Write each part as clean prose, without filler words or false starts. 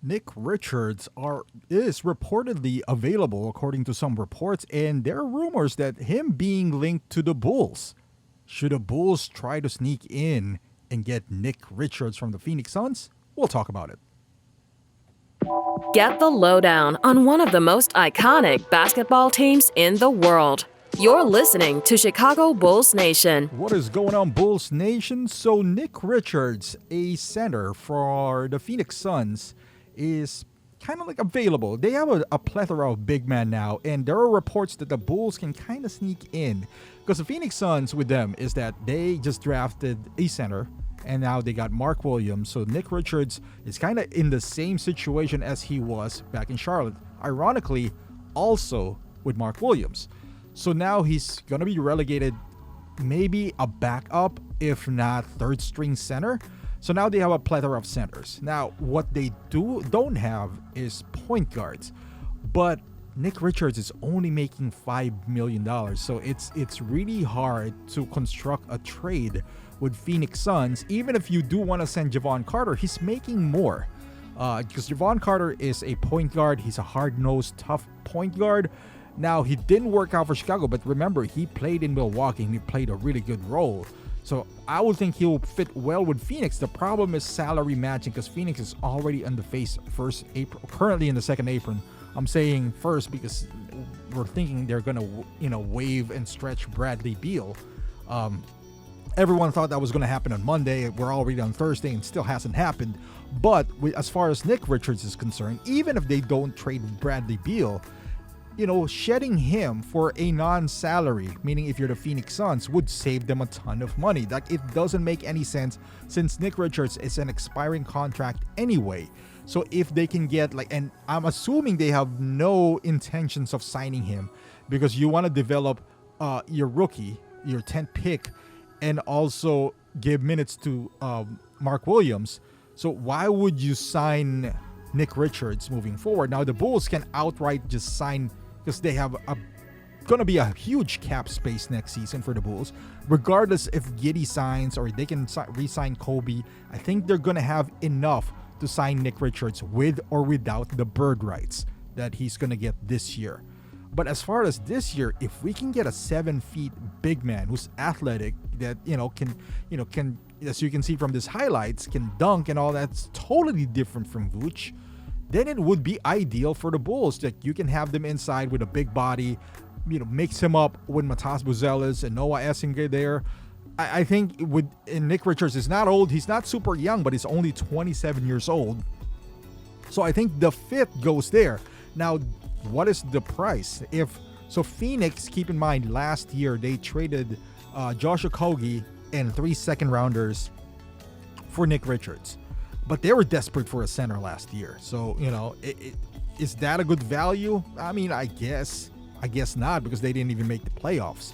Nick Richards is reportedly available according to some reports, and there are rumors that him being linked to the Bulls. Should the Bulls try to sneak in and get Nick Richards from the Phoenix Suns? We'll talk about it. Get the lowdown on one of the most iconic basketball teams in the world. You're listening to Chicago Bulls Nation. What is going on, Bulls Nation? So Nick Richards, a center for the Phoenix Suns, is kind of like available. They have a plethora of big men now, and there are reports that the Bulls can kind of sneak in. Because the Phoenix Suns with them is that they just drafted a center, and now they got Mark Williams. So Nick Richards is kind of in the same situation as he was back in Charlotte. Ironically, also with Mark Williams. So now he's going to be relegated, maybe a backup, if not third string center. So now they have a plethora of centers. Now, what they don't have is point guards. But Nick Richards is only making $5 million. So it's really hard to construct a trade with Phoenix Suns. Even if you do want to send Jevon Carter, he's making more. Because Jevon Carter is a point guard. He's a hard-nosed, tough point guard. Now, he didn't work out for Chicago, but remember, he played in Milwaukee and he played a really good role. So I would think he'll fit well with Phoenix. The problem is salary matching because Phoenix is already on the first apron, currently in the second apron. I'm saying first because we're thinking they're going to, waive and stretch Bradley Beal. Everyone thought that was going to happen on Monday. We're already on Thursday and still hasn't happened. But as far as Nick Richards is concerned, even if they don't trade Bradley Beal, shedding him for a non-salary, meaning if you're the Phoenix Suns, would save them a ton of money. Like, it doesn't make any sense since Nick Richards is an expiring contract anyway. So if they can get and I'm assuming they have no intentions of signing him because you want to develop your rookie, your 10th pick, and also give minutes to Mark Williams. So why would you sign Nick Richards moving forward? Now the Bulls can outright just sign because they have going to be a huge cap space next season for the Bulls. Regardless if Giddey signs or they can re-sign Kobe, I think they're going to have enough to sign Nick Richards with or without the bird rights that he's going to get this year. But as far as this year, if we can get a 7 feet big man who's athletic, that can, as you can see from these highlights, can dunk and all that's totally different from Vooch, then it would be ideal for the Bulls that you can have them inside with a big body, mix him up with Matas Buzelis and Noah Essinger there. I think Nick Richards is not old. He's not super young, but he's only 27 years old. So I think the fit goes there. Now, what is the price? Phoenix, keep in mind, last year they traded Josh Okogie and 3 second rounders for Nick Richards. But they were desperate for a center last year. So, is that a good value? I mean, I guess not, because they didn't even make the playoffs.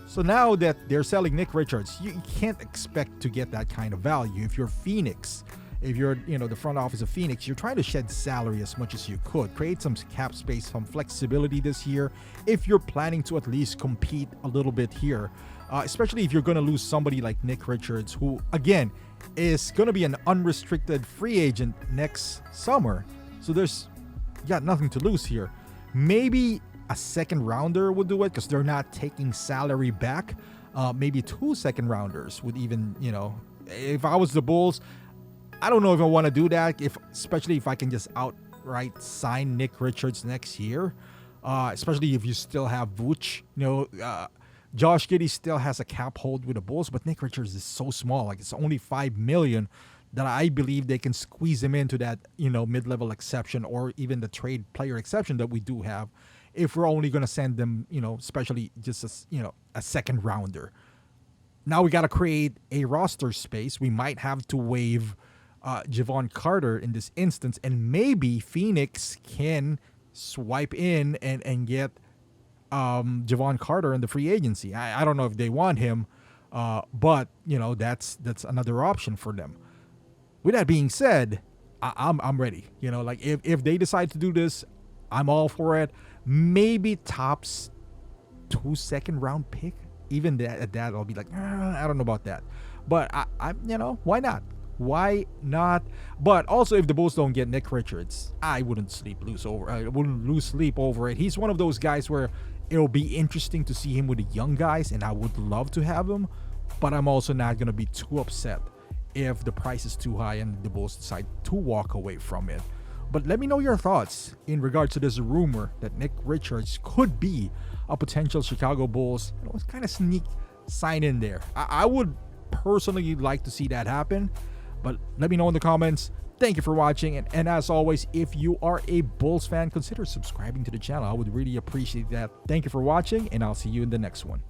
So now that they're selling Nick Richards, you can't expect to get that kind of value. If you're Phoenix, if you're, the front office of Phoenix, you're trying to shed salary as much as you could. Create some cap space, some flexibility this year if you're planning to at least compete a little bit here. Especially if you're going to lose somebody like Nick Richards, who, again, is going to be an unrestricted free agent next summer. So you got nothing to lose here. Maybe a second rounder would do it because they're not taking salary back. Maybe 2 second rounders would even, if I was the Bulls, I don't know if I want to do that, especially if I can just outright sign Nick Richards next year. Especially if you still have Vooch. Josh Giddey still has a cap hold with the Bulls, but Nick Richards is so small. It's only $5 million that I believe they can squeeze him into that, mid-level exception or even the trade player exception that we do have if we're only going to send them, especially just a second rounder. Now we got to create a roster space. We might have to waive Jevon Carter in this instance, and maybe Phoenix can swipe in and get Jevon Carter in the free agency. I don't know if they want him, but that's another option for them. With that being said, I'm ready. If they decide to do this, I'm all for it. Maybe tops 2 second round pick. Even at that, I'll be like, I don't know about that. But I why not? Why not? But also, if the Bulls don't get Nick Richards, I wouldn't lose sleep over it. He's one of those guys where it'll be interesting to see him with the young guys, and I would love to have him. But I'm also not gonna be too upset if the price is too high and the Bulls decide to walk away from it. But let me know your thoughts in regards to this rumor that Nick Richards could be a potential Chicago Bulls kind of sneak sign in there. I would personally like to see that happen, but let me know in the comments. Thank you for watching, and as always, if you are a Bulls fan, consider subscribing to the channel. I would really appreciate that. Thank you for watching, and I'll see you in the next one.